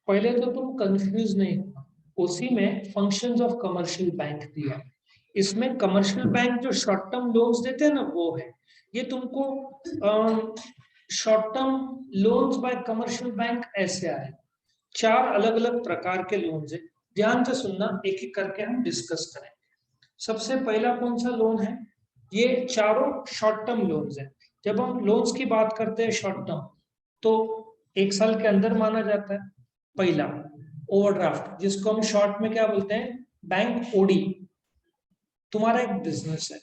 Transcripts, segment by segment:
पहले तो तुम कंफ्यूज नहीं हो, उसी में फंक्शंस ऑफ कमर्शियल बैंक दिया है। इसमें कमर्शियल बैंक जो शॉर्ट टर्म लोन्स देते हैं ना वो है। ये तुमको short term loans bye commercial bank ऐसे आए। 4 अलग अलग प्रकार के लोन्स है। ध्यान से सुनना, एक एक करके हम डिस्कस करेंगे। सबसे पहला कौन सा लोन है? ये चारों शॉर्ट टर्म लोन्स है। जब हम लोन्स की बात करते हैं शॉर्ट टर्म, तो 1 साल के अंदर माना जाता है। पहला ओवरड्राफ्ट, जिसको हम शॉर्ट में क्या बोलते हैं, बैंक ओडी। तुम्हारा एक बिजनेस है,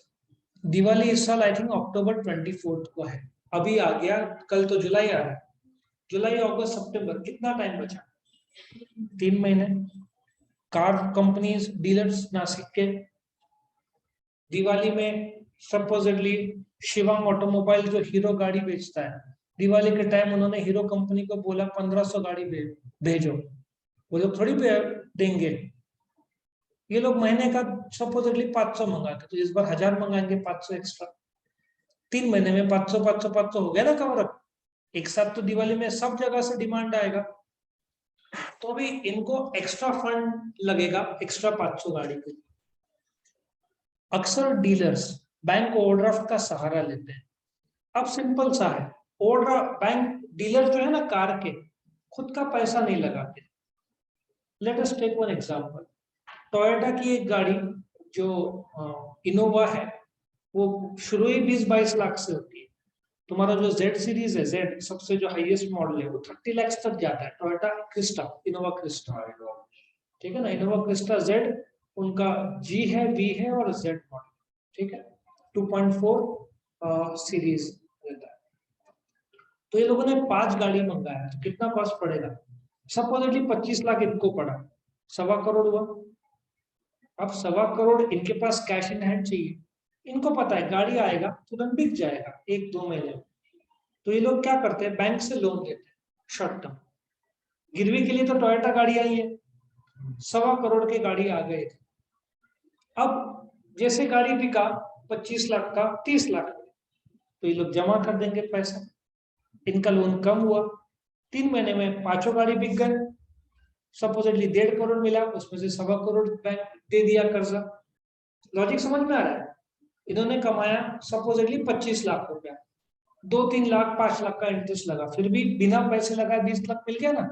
दिवाली इस साल आई थिंक अक्टूबर 24 को है, अभी आ गया, कल तो जुलाई आ रहा है। जुलाई, अगस्त, सितंबर, कितना टाइम बचा? 3 महीने। कार कंपनीज, डीलर्स नासिक के दिवाली में सपोजिटली शिवम ऑटोमोबाइल जो हीरो गाड़ी बेचता है, दिवाली के टाइम उन्होंने हीरो कंपनी को बोला 1500 गाड़ी भेजो। वो लोग थोड़ी देंगे। ये लोग महीने का सपोजिटली 500 मंगाते, तो इस बार 1000 मंगाएंगे, 500 एक्स्ट्रा। 3 महीने में 500 500 500 हो गया ना कवर अप। एक साथ तो दिवाली में सब जगह से डिमांड आएगा, तो अभी इनको एक्स्ट्रा फंड लगेगा, एक्स्ट्रा 500 गाड़ी के लिए। अक्सर डीलर्स बैंक ओवरड्राफ्ट का सहारा लेते हैं। अब सिंपल सा है, ओवरड्राफ्ट बैंक डीलर जो है ना कार के, खुद का पैसा नहीं लगाते। Let us take one example. Toyota की एक गाड़ी जो इनोवा है, वो शुरू ही 20-22 लाख से होती है। तुम्हारा जो जेड सीरीज है, जेड सबसे जो हाईएस्ट मॉडल है, वो 30 लाख तक जाता है। टोयोटा क्रिस्टा, इनोवा क्रिस्टा, ठीक है ना, इनोवा क्रिस्टा जेड, उनका जी है, वी है और जेड मॉडल, ठीक है। 2.4 सीरीज रहता है। तो ये लोगों ने 5 गाड़ी मंगाया, तो कितना कॉस्ट पड़ेगा? सपोजिटली 25 लाख इनको पड़ा, 1.25 करोड़ हुआ। अब 1.25 करोड़ इनके पास कैश इन हैंड चाहिए। इनको पता है गाड़ी आएगा तुरंत बिक जाएगा 1-2 महीने में। तो ये लोग क्या करते हैं, बैंक से लोन लेते हैं शॉर्ट टर्म। गिरवी के लिए तो टोयोटा गाड़ी आई है, 1.25 करोड़ की गाड़ी आ गए थे। अब जैसे गाड़ी बिका 25 लाख का 30 लाख, तो ये लोग जमा कर देंगे पैसा। इनका लोन कम हुआ, 3 महीने में 5 गाड़ी बिक गए। सपोजिटली 1.5 करोड़ मिला, उसमें से 1.25 करोड़ बैंक दे दिया कर्जा। लॉजिक समझ में आ रहा है? इन्होंने कमाया सपोजिटली 25 लाख रुपया, 2-3 लाख 5 लाख का इंटरेस्ट लगा, फिर भी बिना पैसे लगाए 20 लाख मिल गया ना।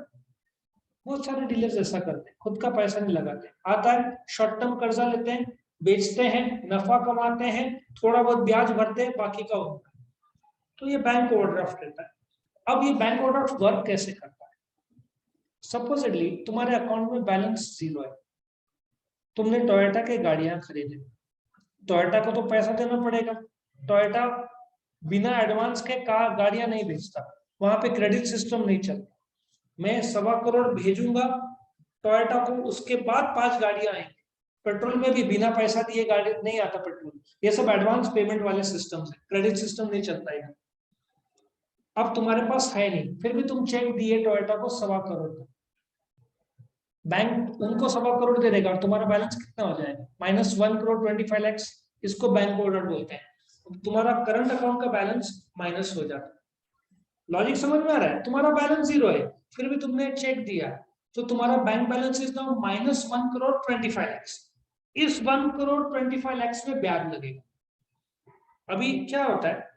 बहुत सारे डीलर्स ऐसा करते हैं, खुद का पैसा नहीं लगाते। आता है शॉर्ट टर्म कर्जा लेते हैं, बेचते हैं, नफा कमाते हैं, थोड़ा बहुत ब्याज भरते हैं, बाकी का होता है। तो ये बैंक ओवरड्राफ्ट रहता है। अब ये बैंक ओवरड्राफ्ट वर्क कैसे करता है? सपोजिटली तुम्हारे अकाउंट में बैलेंस 0 है, तुमने टोयोटा के गाड़ियां खरीदी, टोयोटा को तो पैसा देना पड़ेगा। टोयोटा बिना एडवांस के गाड़ियां नहीं बेचता, वहां पे क्रेडिट सिस्टम नहीं चलता। मैं 1.25 करोड़ भेजूंगा टोयोटा को, उसके बाद 5 गाड़ियां आएंगी। पेट्रोल में भी बिना पैसा दिए गाड़ी नहीं आता पेट्रोल, ये सब एडवांस पेमेंट वाले सिस्टम है, क्रेडिट सिस्टम नहीं चलता है। अब तुम्हारे पास है नहीं, फिर भी तुम चेक दिए टोयोटा को 1.25 करोड़ का, बैंक उनको 1.25 करोड़ दे देगा और तुम्हारा बैलेंस कितना हो जाएगा? -1.25 करोड़। इसको बैंक ओवरड्राफ्ट बोलते हैं। तुम्हारा करंट अकाउंट का बैलेंस माइनस हो जाता है। लॉजिक समझ में आ रहा है? तुम्हारा बैलेंस 0 है, फिर भी तुमने चेक दिया, तो तुम्हारा bank balance is now -1.25 crore. इस 1.25 करोड़ में ब्याज लगेगा। अभी क्या होता है,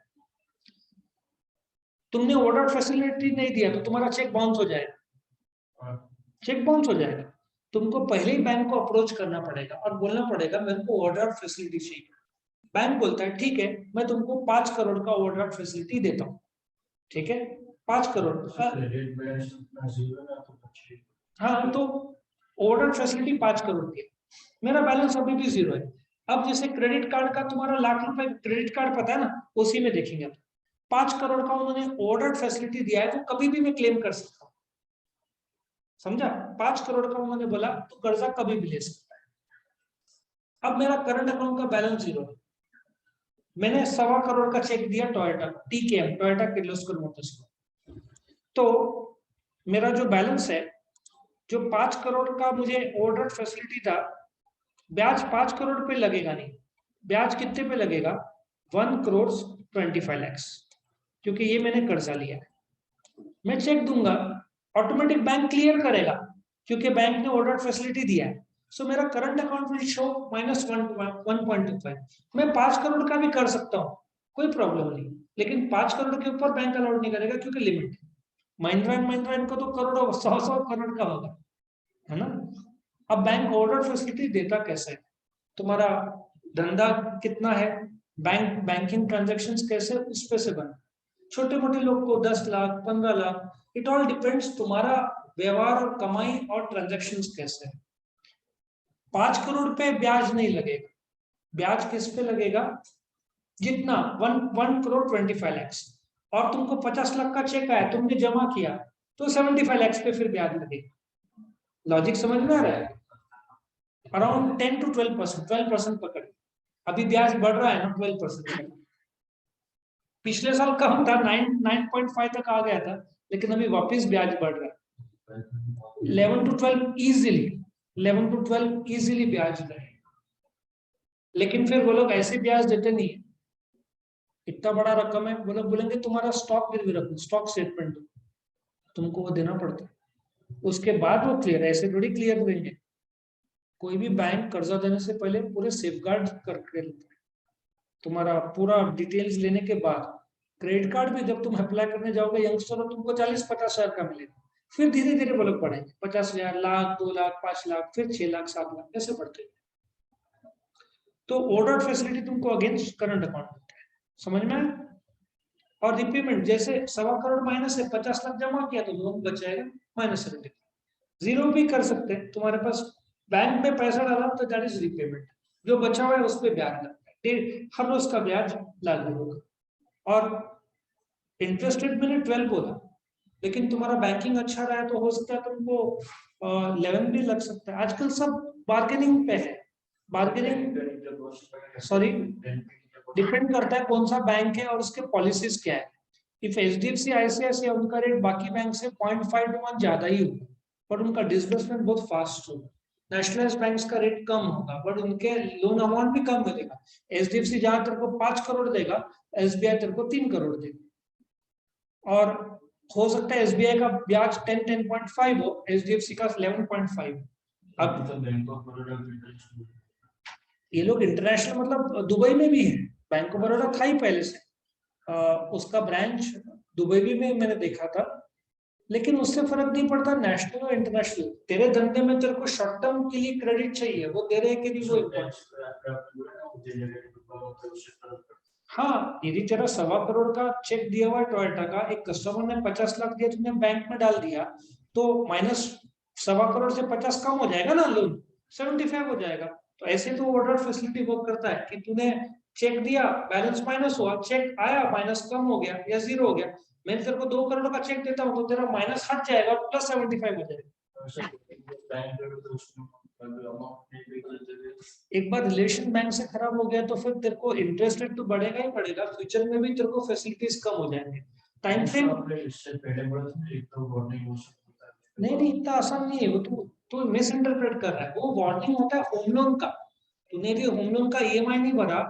तुमने ओवरड्राफ्ट फैसिलिटी नहीं दिया तो तुम्हारा चेक बाउंस हो जाएगा, चेक बाउंस हो जाएगा। तुमको पहले ही बैंक को अप्रोच करना पड़ेगा और बोलना पड़ेगा मेरे को ओवरड्राफ्ट फैसिलिटी चाहिए। बैंक बोलता है ठीक है, मैं तुमको 5 करोड़ का ओवरड्राफ्ट फैसिलिटी देता हूँ, ठीक है, 5 करोड़। हाँ, तो ओवरड्राफ्ट फैसिलिटी 5 करोड़ की है, मेरा बैलेंस अभी भी 0 है। अब जैसे क्रेडिट कार्ड का तुम्हारा लाख रुपए क्रेडिट कार्ड पता है ना, उसी में देखेंगे। 5 करोड़ का उन्होंने ओवरड्राफ्ट फैसिलिटी दिया है, वो कभी भी मैं क्लेम कर सकता हूँ, समझा? 5 करोड़ का उन्होंने बोला तो कर्जा कभी भी ले सकता है। अब मेरा करंट अकाउंट का बैलेंस 0 है, मैंने 1.25 करोड़ का चेक दिया Toyota, TKM, Toyota Kirloskar Motors को, तो मेरा जो बैलेंस है, जो 5 करोड़ का मुझे ओवरड्राफ्ट फैसिलिटी था, ब्याज 5 करोड़ पे लगेगा नहीं, ब्याज कितने पे लगेगा? 1.25 करोड़, क्योंकि ये मैंने कर्जा लिया है। मैं चेक दूंगा ऑटोमेटिक बैंक क्लियर करेगा क्योंकि बैंक ने ओवरड्राफ्ट फैसिलिटी दिया है। सो मेरा करंट अकाउंट विल शो -1.25। मैं 5 करोड़ का भी कर सकता हूँ, कोई प्रॉब्लम नहीं, लेकिन 5 करोड़ के ऊपर बैंक अलाउड नहीं करेगा क्योंकि लिमिट है। महिंद्रा एंड महिंद्रा इनको तो करोड़ों 100 करोड़ का होगा, है ना। अब बैंक ओवरड्राफ्ट फैसिलिटी देता कैसे है, तुम्हारा धंधा कितना है, बैंकिंग ट्रांजैक्शंस कैसे, उस पे से बना। छोटे मोटे लोग को 10 lakh 15 lakh, it all depends तुम्हारा व्यवहार और कमाई और ट्रांजैक्शंस कैसे है। 5 करोड़ पे ब्याज नहीं लगेगा, ब्याज किस पे लगेगा, जितना 1 करोड़ 25 लाख, और तुमको 50 लाख का चेक आया, तुमने जमा किया, तो 75 लाख पे फिर ब्याज लगेगा। लॉजिक समझ में आ रहा है। अराउंड 10 to 12%, 12% पकड़, अभी ब्याज बढ़ रहा है ना 12%। पिछले साल कम था, 9.5 तक आ गया था, लेकिन अभी वापस ब्याज बढ़ रहा है। 11 to 12 इजीली, 11 to 12 इजीली ब्याज रहे। लेकिन फिर वो लोग ऐसे ब्याज देते नहीं है, इतना बड़ा रकम है, वो लोग बोलेंगे तुम्हारा स्टॉक गिरवी रखो, स्टॉक स्टेटमेंट दो, तुमको वो देना पड़ता है, उसके बाद वो क्लियर, ऐसे थोड़ी क्लियर देंगे। कोई भी बैंक कर्जा देने से पहले पूरे सेफगार्ड करके लेता है, तुम्हारा पूरा डिटेल्स लेने के बाद। क्रेडिट कार्ड भी जब तुम अप्लाई करने जाओगे यंगस्टर, और तुमको 40-50 हजार का मिलेगा, फिर धीरे धीरे वो लोग बढ़ेंगे, 50,000, लाख, 2 लाख, 5 लाख, फिर 6 लाख, 7 लाख, ऐसे बढ़ते हैं। तो ओवरड्राफ्ट फैसिलिटी तुमको अगेंस्ट करंट अकाउंट मिलता है, समझ में आया। और रिपेमेंट जैसे 1.25 करोड़ माइनस है, 50 लाख जमा किया तो लोन बच जाएगा -70। जीरो भी कर सकते हैं, तुम्हारे पास बैंक में पैसा डाला तो दैट इज रिपेमेंट, जो बचा हुआ है उस पर ब्याज लगता है, हर रोज का ब्याज लागू होगा। और इंटरेस्ट रेट मैंने 12 बोला, लेकिन तुम्हारा बैंकिंग अच्छा रहा है तो हो सकता है तुमको 11 भी लग सकता है। आजकल सब बार्गेनिंग पे है, बार्गेनिंग सॉरी डिपेंड करता है कौन सा बैंक है और उसके पॉलिसीज क्या है। इफ HDFC ICICI उनका रेट बाकी बैंक से 0.5 to 1 ज्यादा ही होगा, पर उनका डिसबर्समेंट बहुत फास्ट होगा। नेशनलाइज्ड बैंक्स का रेट कम होगा, बट उनके लोन अमाउंट भी कम मिलेगा। HDFC जहां तेरे को 5 करोड़ देगा, SBI तेरे को 3 करोड़ देगा। और हो सकता है SBI का ब्याज 10.5 हो, HDFC का 11.5। अब ये लोग इंटरनेशनल, मतलब दुबई में भी है, बैंक ऑफ बड़ौदा था ही पहले से, उसका ब्रांच दुबई भी में मैंने देखा था, लेकिन उससे फर्क नहीं पड़ता नेशनल और इंटरनेशनल। तेरे धंधे में तेरे को शॉर्ट टर्म के लिए क्रेडिट चाहिए, वो दे रहे हैं कि नहीं वो इम्पोर्टेंट। हाँ, यदि तेरा 1.25 करोड़ का चेक दिया हुआ है टोयोटा का, एक कस्टमर ने 50 लाख दिया, तुमने बैंक में डाल दिया, तो -1.25 करोड़ से 50 कम हो जाएगा ना, लोन 75 हो जाएगा। तो ऐसे तो ओवरड्राफ्ट फैसिलिटी वर्क करता है कि तूने चेक दिया, बैलेंस माइनस हुआ, चेक आया, माइनस कम हो गया या जीरो हो गया। मैं तेरे को 2 करोड़ का चेक देता हूँ तो तेरा माइनस हट जाएगा और +75 हो जाएगा। एक बार रिलेशन बैंक से खराब हो गया तो फिर तेरे को इंटरेस्ट रेट तो बढ़ेगा ही बढ़ेगा, फ्यूचर में भी तेरे को फैसिलिटीज कम हो जाएंगे। टाइम फ्रेम नहीं, इतना आसान नहीं है वो, तू मिस इंटरप्रेट कर रहा है। वो वार्निंग होता है होम लोन का, तूने भी होम लोन का EMI नहीं भरा,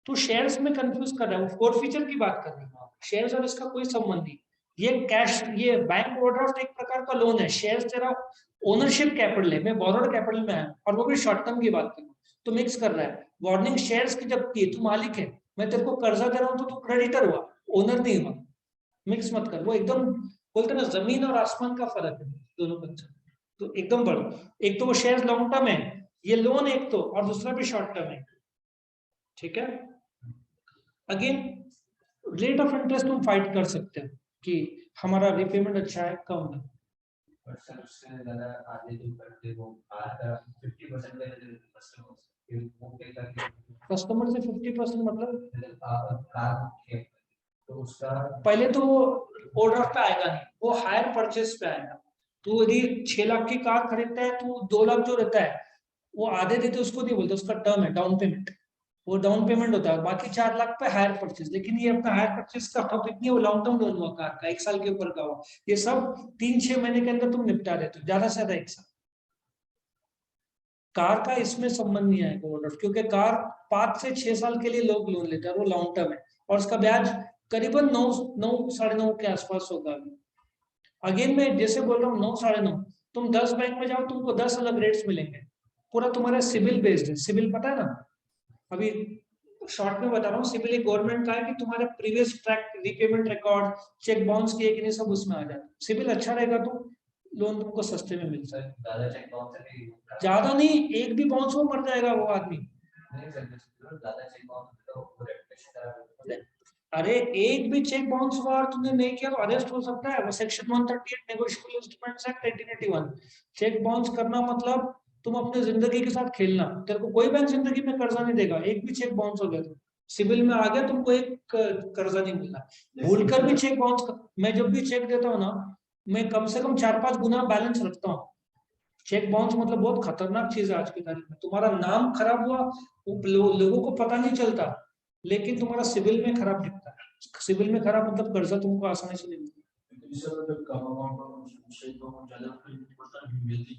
तू शेयर्स में कंफ्यूज कर रहा है, वो कोर फीचर की बात कर रहा है। शेयर्स और इसका कोई संबंध नहीं। ये कैश, ये बैंक ओवरड्राफ्ट एक प्रकार का लोन है, शेयर्स तेरा ओनरशिप कैपिटल है, मैं बोरोड कैपिटल में है, और वो भी शॉर्ट टर्म की बात कर रहा हूँ, तो मिक्स कर रहा है। वार्निंग शेयर्स की जब की, तू मालिक है, मैं तेरे को कर्जा दे रहा हूँ तो तू क्रेडिटर हुआ, ओनर नहीं हुआ, मिक्स मत कर। वो एकदम बोलते ना, जमीन और आसमान का फर्क है दोनों कंसेप्ट, तो एकदम बड़ा। एक तो वो शेयर लॉन्ग टर्म है, ये लोन एक तो, और दूसरा भी शॉर्ट टर्म है, ठीक है। अगेन रेट ऑफ इंटरेस्ट तुम फाइट कर सकते हो कि हमारा रिपेमेंट अच्छा है, कम है। कस्टमर से 50% मतलब तो उसका पहले तो वो ओवरड्राफ्ट पे आएगा नहीं, वो हायर परचेस पे आएगा। तू यदि 6 लाख की कार खरीदता है, तू 2 लाख जो रहता है वो आधे देते, उसको नहीं बोलते, उसका टर्म है डाउन पेमेंट, वो डाउन पेमेंट होता है, बाकी 4 लाख पे हायर परचेज। लेकिन ये अपना हायर परचेज का टॉपिक नहीं है, वो लॉन्ग टर्म लोन हुआ कार का, 1 साल के ऊपर का हुआ, ये सब 3-6 महीने के अंदर तुम निपटा देते हो, ज्यादा से ज्यादा 1 साल। कार का इसमें संबंध नहीं आएगा ओवरड्राफ्ट, क्योंकि कार 5 से 6 साल के लिए लोग लोन लेते हैं, वो लॉन्ग टर्म है, और उसका ब्याज करीबन 9 9 9.5 के आसपास होगा। अगेन मैं जैसे बोल रहा हूँ 9 9:30, तुम 10 बैंक में जाओ तुमको 10 अलग रेट्स मिलेंगे। पूरा तुम्हारा सिविल बेस्ड है। सिविल पता है ना, अभी शॉर्ट में बता रहा हूँ। सिविल एक गवर्नमेंट का है कि तुम्हारे previous track, repayment record, cheque bounce किए कि नहीं, सब उसमें आ जाता है। सिविल अच्छा रहेगा तो लोन तुमको सस्ते में मिलता है। ज्यादा नहीं, एक भी बाउंस हो मर जाएगा वो आदमी। अरे एक भी चेक बाउंस हुआ और तुमने नहीं किया तो अरेस्ट हो सकता है। वो section 138 negotiable instruments act 1881। Cheque bounce करना मतलब तुम अपने जिंदगी के साथ खेलना। तेरे को कोई बैंक जिंदगी में कर्जा नहीं देगा। एक भी चेक बाउंस हो गया तो सिविल में आ गया, तुमको एक कर्जा नहीं मिलना। भूल कर भी चेक बाउंस कर, मैं जब भी चेक देता हूँ ना, मैं कम से कम 4-5 गुना बैलेंस रखता हूँ। चेक बाउंस मतलब बहुत खतरनाक चीज है आज की तारीख में। तुम्हारा नाम खराब हुआ, लोगों को पता नहीं चलता, लेकिन तुम्हारा सिविल में खराब दिखता है। सिविल में खराब मतलब कर्जा तुमको आसानी से नहीं मिलता।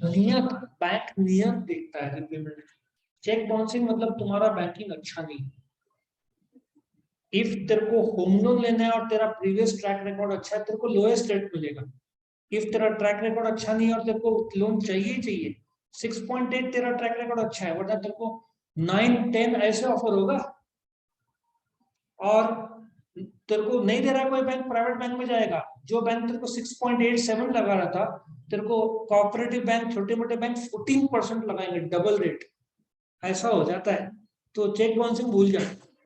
नियत, बैंक नियत देखता है रिपेमेंट। चेक बाउंसिंग मतलब तुम्हारा बैंकिंग अच्छा नहीं। इफ तेरे को होम लोन लेना है और तेरा प्रीवियस ट्रैक रिकॉर्ड अच्छा है, तेरे को लोएस्ट रेट मिलेगा। इफ तेरा ट्रैक रिकॉर्ड अच्छा नहीं है और तेरे को लोन चाहिए चाहिए, 6.8 तेरा ट्रैक रिकॉर्ड अच्छा है, वरना तेरे को 9-10 ऐसे ऑफर होगा। और तेरे को नहीं दे रहा है कोई बैंक, प्राइवेट बैंक में जाएगा। जो बैंक तेरे को 6.87 लगा रहा था, तेरे को कोऑपरेटिव बैंक, छोटे मोटे बैंक 14% लगाएंगे, डबल रेट। ऐसा हो जाता है। तो चेक बाउंसिंग भूल जा।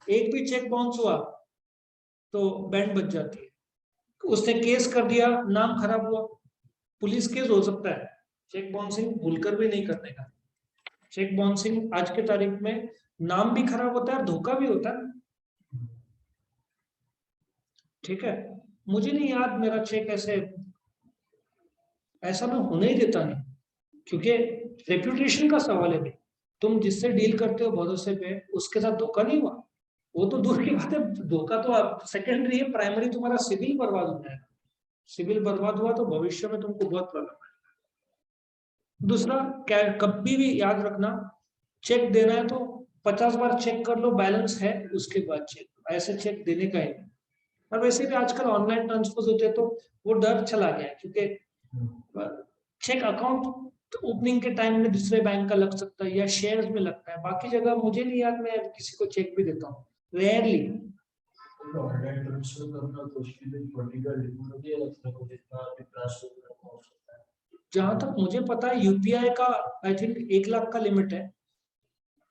एक भी चेक बाउंस हुआ तो बैंक बच जाती है। उसने केस कर दिया, नाम खराब हुआ, पुलिस केस हो सकता है। चेक बाउंसिंग भूलकर भी नहीं करने का। चेक बाउंसिंग आज के तारीख में नाम भी खराब होता है, धोखा भी होता है। ठीक है, मुझे नहीं याद मेरा चेक ऐसा मैं होने ही देता नहीं, क्योंकि रेप्यूटेशन का सवाल है भाई। तुम जिससे डील करते हो भरोसे पे, उसके साथ धोखा नहीं हुआ, वो तो दूर की बात है। धोखा तो आप सेकेंडरी है, प्राइमरी तुम्हारा सिविल बर्बाद हो जाएगा। सिविल बर्बाद हुआ तो भविष्य में तुमको बहुत प्रॉब्लम है। दूसरा, कभी भी याद रखना, चेक देना है तो 50 बार चेक कर लो बैलेंस है, उसके बाद चेक। ऐसे चेक देने का ही नहीं। और वैसे भी आजकल ऑनलाइन ट्रांसफर होते हैं तो वो डर चला गया है, क्योंकि चेक अकाउंट ओपनिंग के टाइम में दूसरे बैंक का लग सकता है या शेयर्स में लगता है। बाकी जगह मुझे नहीं याद मैं किसी को चेक भी देता हूँ, रेयरली। ऑनलाइन ट्रांसफर करना तो उसके लिए पर्टिकुलर लिमिट होती है, जितना भी ट्रांसफर करना हो सकता है। जहां तक मुझे पता है यूपीआई का आई थिंक 1 लाख का लिमिट है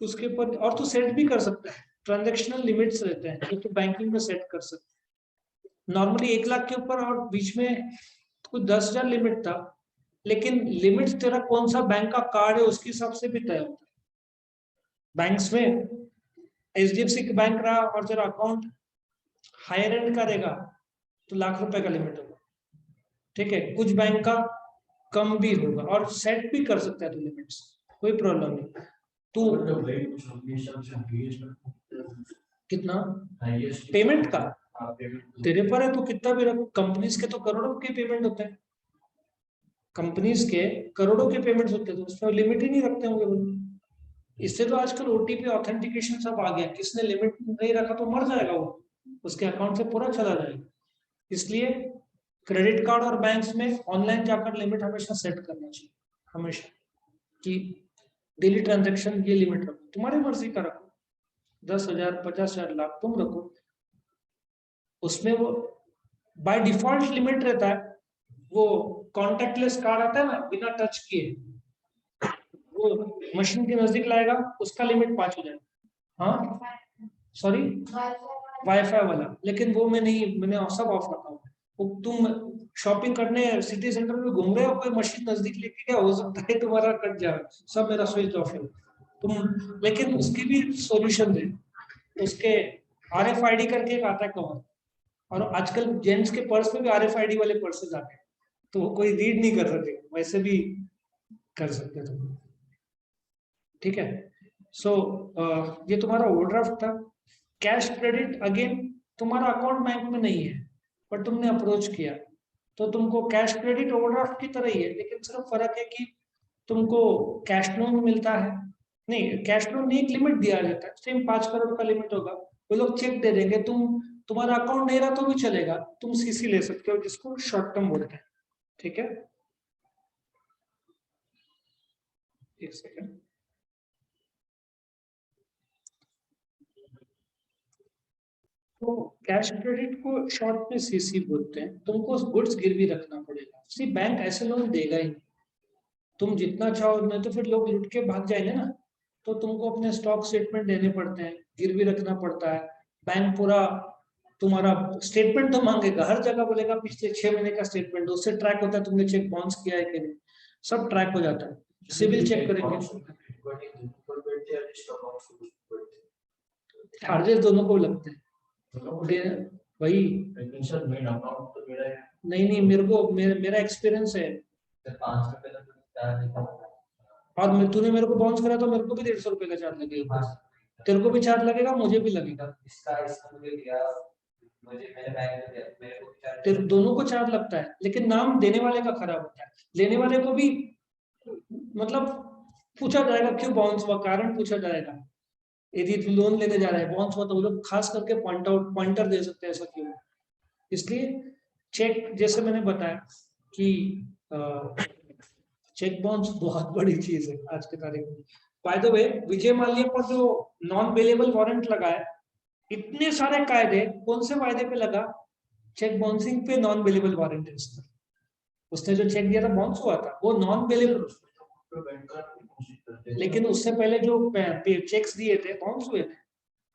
उसके ऊपर। और तो सेट भी कर सकता है, ट्रांजेक्शनल लिमिट्स रहते हैं जो तो बैंकिंग में सेट कर सकते हैं। नॉर्मली 1 लाख के ऊपर, और बीच में कुछ 10,000 लिमिट था। लेकिन लिमिट तेरा कौन सा बैंक का कार्ड है उसके हिसाब से भी तय होता है। बैंक्स में एचडीएफसी का बैंक रहा और तेरा अकाउंट हायर एंड का रहेगा तो लाख रुपए का लिमिट होगा। ठीक है, कुछ बैंक का कम भी होगा और सेट भी कर सकता है तो लिमिट्स, कोई प्रॉब्लम नहीं। तो कितना पेमेंट का तेरे पर है, तो कितना भी रखो। कंपनीज के तो करोड़ों के पेमेंट होते हैं, कंपनीज के करोड़ों के पेमेंट्स होते हैं, तो उसमें लिमिट ही नहीं रखते होंगे वो। इससे तो आजकल ओटीपी ऑथेंटिकेशन सब आ गया, किसने लिमिट नहीं रखा तो मर जाएगा वो, उसके अकाउंट से पूरा चला जाएगा। इसलिए क्रेडिट कार्ड और बैंक्स में ऑनलाइन जाकर लिमिट हमेशा सेट करना चाहिए, हमेशा, कि डेली ट्रांजेक्शन ये लिमिट रखो, तुम्हारी मर्जी का रखो, 10,000, 50,000, लाख तुम रखो। उसमें वो बाय डिफॉल्ट लिमिट रहता है, वो कॉन्टेक्टलेस कार्ड आता है ना, बिना टच किए, वो मशीन के नजदीक लाएगा, उसका लिमिट 5,000। हाँ सॉरी, वाईफाई वाला, लेकिन वो मैं नहीं, मैंने सब ऑफ रखा हुआ है। वो तुम शॉपिंग करने सिटी सेंटर में घूम रहे हो, कोई मशीन नजदीक लेके गया, हो सकता है तुम्हारा कट जाए, सब मेरा स्विच ऑफ है तुम। लेकिन उसकी भी सॉल्यूशन दे, उसके RFID करके एक आता है कवर, और आजकल जेंट्स के पर्स में भी RFID वाले पर्सेज आते हैं, तो वो कोई रीड नहीं कर सके, वैसे भी कर सकते तुम। ठीक है, सो ये तुम्हारा ओवरड्राफ्ट था। कैश क्रेडिट, अगेन तुम्हारा अकाउंट बैंक में नहीं है पर तुमने अप्रोच किया, तो तुमको कैश क्रेडिट ओवरड्राफ्ट की तरह ही है, लेकिन सिर्फ फर्क है कि तुमको कैश लोन मिलता है। नहीं, कैश लोन नहीं, एक लिमिट दिया जाता है, सेम 5 करोड़ का लिमिट होगा। वो लोग चेक दे देंगे, तुम्हारा अकाउंट नहीं रहा तो भी चलेगा, तुम सीसी ले सकते हो, जिसको शॉर्ट टर्म बोलते हैं। ठीक है, एक सेकेंड। तो कैश क्रेडिट को शॉर्ट में सीसी बोलते हैं। तुमको गुड्स गिरवी रखना पड़ेगा। सी बैंक ऐसे लोन देगा ही नहीं, तुम जितना चाहो, नहीं तो फिर लोग लुट के भाग जाएंगे ना। तो तुमको अपने स्टॉक स्टेटमेंट देने पड़ते हैं, गिरवी रखना पड़ता है। बैंक पूरा तुम्हारा स्टेटमेंट तो मांगेगा, हर जगह बोलेगा पिछले 6 महीने का स्टेटमेंट, उससे ट्रैक होता है तुमने चेक बाउंस किया है कि नहीं, सब ट्रैक हो जाता है। सिविल चेक करेंगे, चार्जेस दोनों को लगते हैं वही। नहीं, मेरा एक्सपीरियंस है। और तूने मेरे को बाउंस करा तो मेरे को भी 150 रुपए का चार्ज लगेगा। तेरे को भी चार्ज लगेगा, मुझे भी लगेगा, तेरे दोनों को चार्ज लगता है। लेकिन नाम देने वाले का खराब होता है, लेने वाले को भी मतलब पूछा जाएगा क्यों बाउंस हुआ, कारण पूछा जाएगा। यदि लोन लेने जा रहा है बाउंस हुआ तो वो लोग खास करके पॉइंटर दे सकते हैं ऐसा क्यों। इसलिए चेक, जैसे मैंने बताया कि चेक बाउंस बहुत बड़ी चीज है आज के तारीख में। By the way, Vijay Mallya पर जो नॉन बेलेबल वारंट लगा है, इतने सारे कायदे कौन से वायदे पे लगा? चेक बाउंसिंग पे नॉन बेलेबल वारंट है उसका। उसने जो चेक दिया था बाउंस हुआ था, वो नॉन बेलेबल, लेकिन उससे पहले जो चेक्स दिए थे बाउंस हुए थे,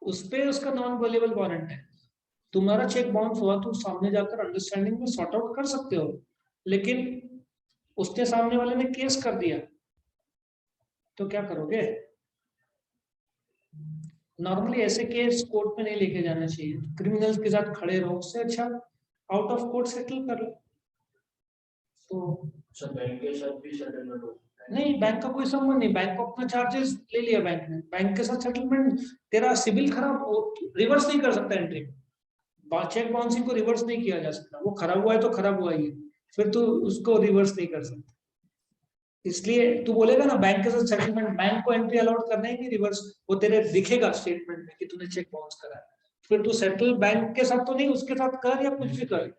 उस पे उसका नॉन बेलेबल वारंट है। तुम्हारा चेक बाउंस हुआ तो सामने जाकर अंडरस्टैंडिंग में सॉर्ट आउट कर सकते हो, लेकिन उसने सामने वाले ने केस कर दिया तो क्या करोगे? नॉर्मली ऐसे केस कोर्ट में नहीं लेके जाना चाहिए, क्रिमिनल्स के साथ खड़े रहो, उससे अच्छा आउट ऑफ कोर्ट सेटल कर लो। तो बैंक के साथ भी सेटलमेंट हो? नहीं, बैंक का कोई संबंध नहीं, बैंक को अपना चार्जेस ले लिया बैंक ने, बैंक के साथ सेटलमेंट। तेरा सिविल खराब, रिवर्स नहीं कर सकता एंट्री, चेक बाउंसिंग को रिवर्स नहीं किया जा सकता। वो खराब हुआ है तो खराब हुआ ही है, फिर तू उसको रिवर्स नहीं कर सकता। इसलिए तू बोलेगा ना बैंक के साथ सेटलमेंट, बैंक को एंट्री अलाउड करना है कि रिवर्स, वो तेरे दिखेगा स्टेटमेंट में कि तूने चेक बाउंस करा है। फिर तू सेटल बैंक के साथ तो नहीं, उसके साथ कर या कुछ भी कर।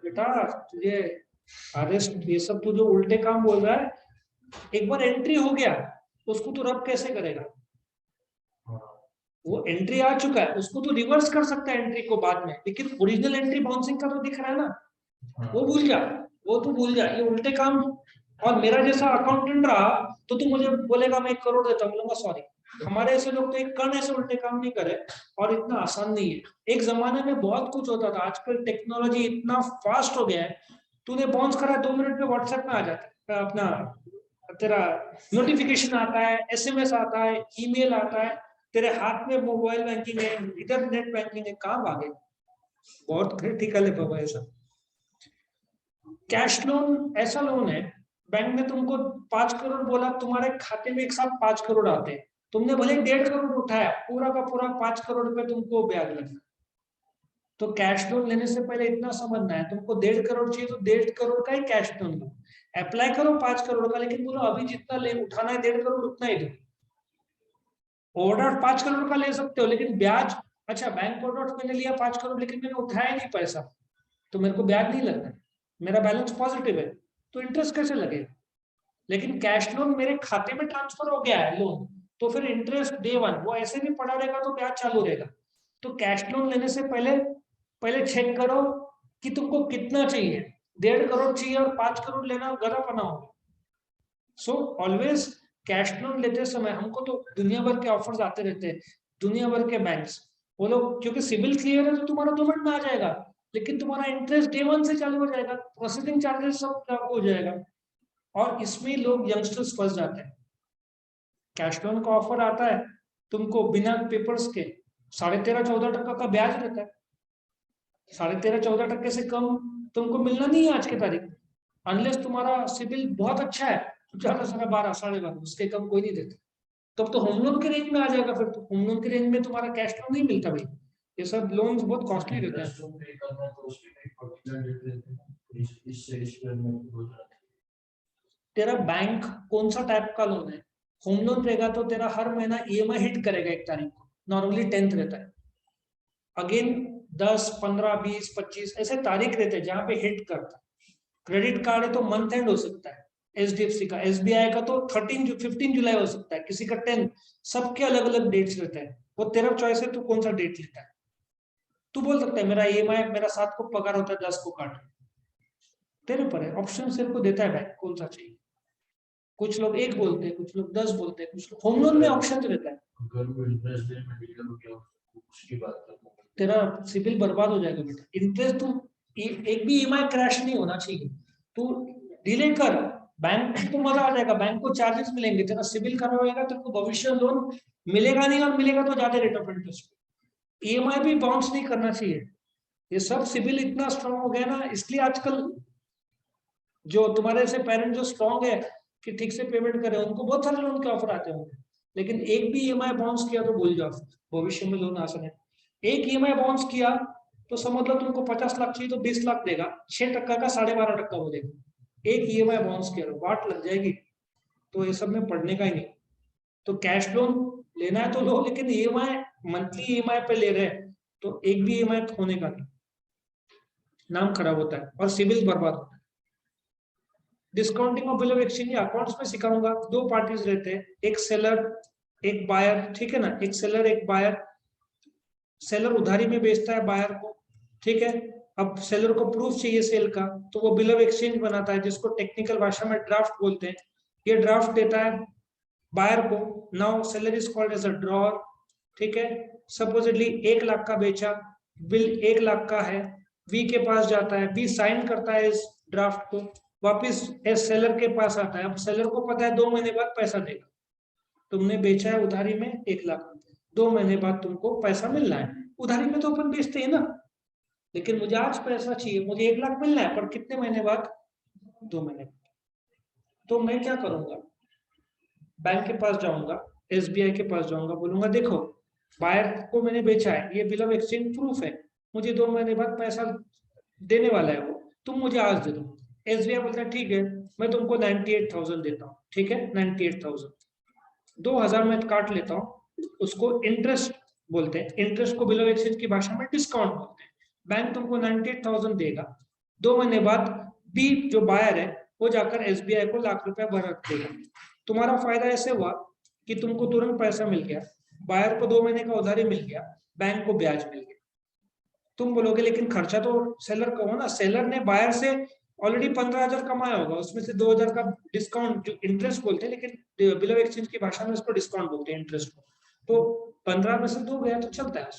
बेटा तुझे अरेस्ट, ये सब तू जो उल्टे काम बोल रहा है, एक बार एंट्री हो गया उसको तू रब कैसे करेगा? वो एंट्री आ चुका है, उसको तो रिवर्स कर सकता है एंट्री को बाद में, लेकिन ओरिजिनल एंट्री बाउंसिंग का तो दिख रहा है ना, वो भूल जा, वो तो भूल जा, ये उल्टे काम। और मेरा जैसा अकाउंटेंट रहा तो तू मुझे बोलेगा मैं 1 करोड़ देता हूँ, बोलूंगा सॉरी, हमारे ऐसे लोग तो एक कण ऐसे उल्टे काम नहीं करे, और इतना आसान नहीं है। एक जमाने में बहुत कुछ होता था, आजकल टेक्नोलॉजी इतना फास्ट हो गया है, तूने बाउंस करा 2 मिनट में व्हाट्सएप में आ जाता है, अपना तेरा नोटिफिकेशन आता है, एसएमएस आता है, ईमेल आता है, तेरे हाथ में मोबाइल बैंकिंग है, इधर नेट बैंकिंग है, कहाँ भागे। बहुत क्रिटिकल है बाबा ऐसा। कैश लोन ऐसा लोन है, बैंक ने तुमको 5 करोड़ बोला, तुम्हारे खाते में एक साथ 5 करोड़ आते हैं, तुमने भले 1.5 करोड़ उठाया, पूरा का पूरा 5 करोड़ रुपए तुमको ब्याज लगना। तो कैश लोन लेने से पहले इतना समझना है, तुमको 1.5 करोड़ चाहिए तो 1.5 करोड़ का ही कैश लोन लो, अप्लाई करो 5 करोड़ का, लेकिन बोलो अभी जितना ले उठाना है 1.5 करोड़ उतना ही दो। ओवरड्राफ्ट 5 करोड़ का ले सकते हो, लेकिन ब्याज, अच्छा बैंक ओवरड्राफ्ट मैंने लिया 5 करोड़, लेकिन मैंने उठाया नहीं पैसा, तो मेरे को ब्याज नहीं लगना, मेरा बैलेंस पॉजिटिव है, तो इंटरेस्ट कैसे लगेगा? लेकिन कैश लोन मेरे खाते में ट्रांसफर हो गया है लोन, तो फिर इंटरेस्ट डे 1 वो ऐसे भी पड़ा रहेगा, तो ब्याज चालू रहेगा। तो कैश लोन लेने से पहले पहले चेक करो कि तुमको कितना चाहिए, 1.5 करोड़ चाहिए और 5 करोड़ लेना गलत होगा। सो ऑलवेज कैश लोन लेते समय, हमको तो दुनिया भर के ऑफर्स आते रहते हैं, दुनिया भर के बैंक्स, वो लोग क्योंकि सिविल क्लियर है तो तुम्हारा 2 मिनट में आ जाएगा, लेकिन तुम्हारा इंटरेस्ट डे 1 से चालू हो जाएगा, प्रोसेसिंग चार्जेस सब लागू हो जाएगा, और इसमें लोग यंगस्टर्स फंस जाते हैं। कैश लोन का ऑफर आता है तुमको बिना पेपर्स के 13.5-14% का ब्याज रहता है, 13.5-14% से कम तुमको मिलना नहीं है आज के तारीख में, अनलेस तुम्हारा सिविल बहुत अच्छा है, 12 12.5 उसके कम कोई नहीं देता। तब तो होम लोन के रेंज में आ जाएगा, फिर तो होम लोन के रेंज में तुम्हारा कैश लोन नहीं मिलता भाई, ये सब लोन बहुत कॉस्टली रहता है। तेरा बैंक कौन सा टाइप का लोन है? होम लोन रहेगा तो तेरा हर महीना ईएमआई हिट करेगा 1 तारीख को, नॉर्मली 10th रहता है। अगेन 10, 15, 20, 25 ऐसे तारीख रहते हैं जहां पे हिट करता है। क्रेडिट कार्ड है तो मंथ एंड हो सकता है, एचडीएफसी का, एसबीआई का तो 15 जुलाई हो सकता है, किसी का 10, सबके अलग अलग डेट्स रहते हैं। वो तेरा चॉइस है, तू कौन सा डेट लेता है। तू बोल सकता है मेरा ईएमआई मेरा 7 को पगार होता है, 10 को काट, तेरे पर है, ऑप्शन सिर्फ को देता है बैंक कौन सा चाहिए। कुछ लोग 1 बोलते हैं, कुछ लोग 10 बोलते हैं, कुछ लोग होम लोन में ऑप्शन रहता है। तेरा सिबिल बर्बाद हो जाएगा बेटा। इंटरेस्ट तू एक भी ईएमआई क्रैश नहीं होना चाहिए, तू डिले कर, बैंक को मजा आ जाएगा, बैंक को चार्जेस मिलेंगे, तेरा सिबिल खराब होएगा, तेरे को भविष्य लोन मिलेगा नहीं, और मिलेगा तो ज्यादा रेट ऑफ इंटरेस्ट। ईएमआई भी बाउंस नहीं करना चाहिए। ये सब सिबिल इतना स्ट्रांग हो गया ना, इसलिए आजकल जो तुम्हारे से पेरेंट जो स्ट्रांग है कि ठीक से पेमेंट करे, उनको बहुत सारे लोन के ऑफर आते होंगे, लेकिन एक भी ईएमआई बाउंस किया तो भूल जाओ, भविष्य में लोन आसान है। एक ईएमआई बाउंस किया तो समझ लो तुमको 50 लाख चाहिए तो 20 लाख देगा, 6% का 12.5% वो देगा। एक ईएमआई बाउंस किया तो वाट लग जाएगी। तो ये सब में पढ़ने का ही नहीं। तो कैश लोन लेना है तो लो, लेकिन ईएमआई मंथली ईएमआई पे ले रहे हैं तो एक भी ईएमआई होने का नहीं, नाम खराब होता है और सिबिल बर्बाद होता है। Discounting of bill of exchange accounts में सिखाऊंगा। 2 पार्टीज रहते हैं, एक सेलर एक बायर, ठीक है ना, एक सेलर एक बायर। सेलर उधारी में बेचता है बायर को, ठीक है। अब सेलर को प्रूफ चाहिए सेल का, तो वो बिल ऑफ एक्सचेंज बनाता है, जिसको टेक्निकल भाषा में ड्राफ्ट बोलते हैं। ये ड्राफ्ट देता है बायर को। Now seller is called as a drawer, ठीक है। सपोजिटली 1 लाख का बेचा, बिल 1 लाख का है, वी के पास जाता है, वी साइन करता है इस ड्राफ्ट को, वापिस सेलर के पास आता है। अब सेलर को पता है 2 महीने बाद पैसा देगा, तुमने बेचा है उधारी में 1 लाख रुपए, 2 महीने बाद तुमको पैसा मिलना है। उधारी में तो अपन बेचते हैं ना, लेकिन मुझे आज पैसा चाहिए, मुझे 1 लाख मिलना है, पर कितने महीने बाद, 2 महीने बाद। तो मैं क्या करूंगा, बैंक के पास जाऊंगा, एसबीआई के पास जाऊंगा, बोलूंगा देखो बायर को मैंने बेचा है, ये बिल ऑफ एक्सचेंज प्रूफ है, मुझे 2 महीने बाद पैसा देने वाला है वो, तुम मुझे आज दे दो। एसबीआई बोलता है ठीक है, मैं तुमको 98,000 देता हूँ, ठीक है, 98,000, 2,000 में काट लेता हूँ, उसको इंटरेस्ट बोलते हैं। इंटरेस्ट को बिल ऑफ एक्सचेंज की भाषा में डिस्काउंट बोलते हैं। बैंक तुमको 98,000 देगा, 2 महीने बाद बी जो बायर है वो जाकर एसबीआई को लाख रुपया भर देगा। तुम्हारा फायदा ऐसे हुआ कि तुमको तुरंत पैसा मिल गया, बायर को 2 महीने का उधारी मिल गया, बैंक को ब्याज मिल गया। तुम बोलोगे लेकिन खर्चा तो सेलर का हुआ ना, सेलर ने बायर से ऑलरेडी 15,000 कमाया होगा, उसमें से 2,000 का डिस्काउंट, जो इंटरेस्ट बोलते हैं, लेकिन बिल ऑफ एक्सचेंज की भाषा में उसको डिस्काउंट बोलते हैं, इंटरेस्ट को। तो 15 में से 2 गया तो चलता है।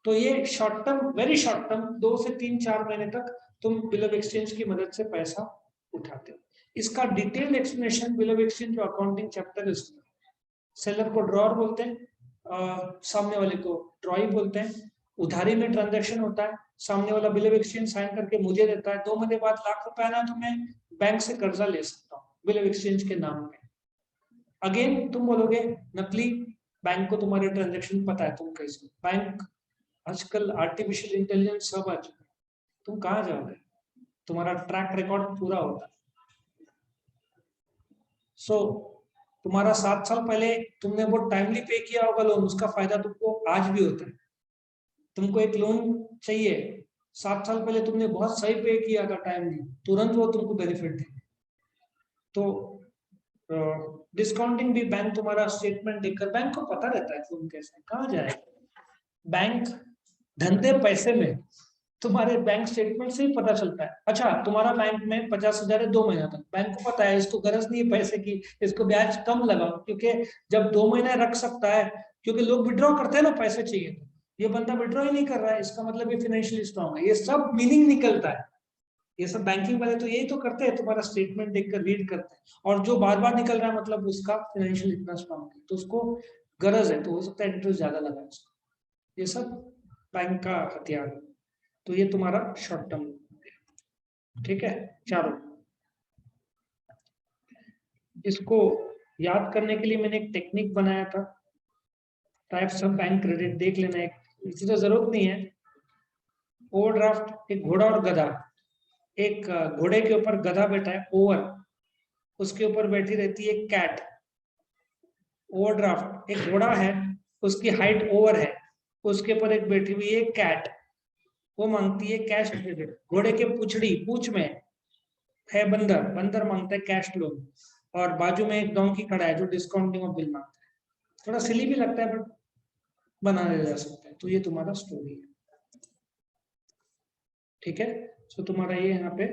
तो ये short term, very short term, 2 से 3-4 महीने तक तुम बिल ऑफ एक्सचेंज की मदद से पैसा उठाते हो। इसका detail explanation bill of exchange जो अकाउंटिंग चैप्टर है, सेलर को ड्रॉअर बोलते हैं, सामने वाले को ड्रॉई बोलते हैं। उधारी में ट्रांजैक्शन होता है, सामने वाला बिल ऑफ एक्सचेंज साइन करके मुझे देता है, 2 महीने बाद लाख रुपए आना तो मैं बैंक से कर्जा ले सकता हूँ बिल ऑफ एक्सचेंज के नाम पे। अगेन तुम बोलोगे नकली, बैंक को तुम्हारे ट्रांजैक्शन पता है, तुम कैसे बैंक, आजकल आर्टिफिशियल इंटेलिजेंस सब आ चुका है, तुम कहाँ जाओगे, तुम्हारा ट्रैक रिकॉर्ड पूरा होगा। सो तुम्हारा 7 साल पहले तुमने वो टाइमली पे किया होगा लोन, उसका फायदा तुमको आज भी होता है। तुमको एक लोन चाहिए, 7 साल पहले तुमने बहुत सही पे किया था टाइमली, तुरंत वो तुमको बेनिफिट दे। तो डिस्काउंटिंग भी बैंक तुम्हारा स्टेटमेंट देखकर, बैंक को पता रहता है तुम कैसे कहाँ जाएगा। बैंक धंधे पैसे में, तुम्हारे बैंक स्टेटमेंट से ही पता चलता है। अच्छा तुम्हारा बैंक में 50,000 है 2 महीना तक, बैंक को पता है इसको गरज नहीं है पैसे की, इसको ब्याज कम लगाओ, क्योंकि जब 2 महीने रख सकता है, क्योंकि लोग विड्रॉ करते हैं ना पैसे चाहिए, तो ये बंदा विड्रॉ ही नहीं कर रहा है, इसका मतलब ये फाइनेंशियली स्ट्रांग है। ये सब मीनिंग निकलता है, ये सब बैंकिंग वाले तो यही तो करते हैं, तुम्हारा स्टेटमेंट देखकर रीड करते हैं, और जो बार बार निकल रहा है मतलब उसका फाइनेंशियल इतना स्ट्रांग है, तो उसको गरज है, तो हो सकता है इंटरेस्ट ज्यादा लगा उसको। ये सब बैंक का हथियार है। तो ये तुम्हारा शॉर्ट टर्म, ठीक है। चलो इसको याद करने के लिए मैंने एक टेक्निक बनाया था, टाइप्स ऑफ बैंक क्रेडिट देख लेना, एक इसी तो जरूरत नहीं है। ओवरड्राफ्ट, एक घोड़ा और गधा, एक घोड़े के ऊपर गधा बैठा है ओवर, उसके ऊपर बैठी रहती है कैट। ओवरड्राफ्ट, एक घोड़ा है उसकी हाइट ओवर है, उसके ऊपर एक बैठी हुई है कैट, वो मांगती है कैश क्रेडिट। घोड़े के पूछ में है बंदर, बंदर मांगता है कैश लोन, और बाजू में एक डोंकी खड़ा है जो डिस्काउंटिंग ऑफ बिल मांगता है। थोड़ा सिली भी लगता है बट बनाया जा सकता है। तो ये तुम्हारा स्टोरी है, ठीक है। सो तुम्हारा ये यहाँ पे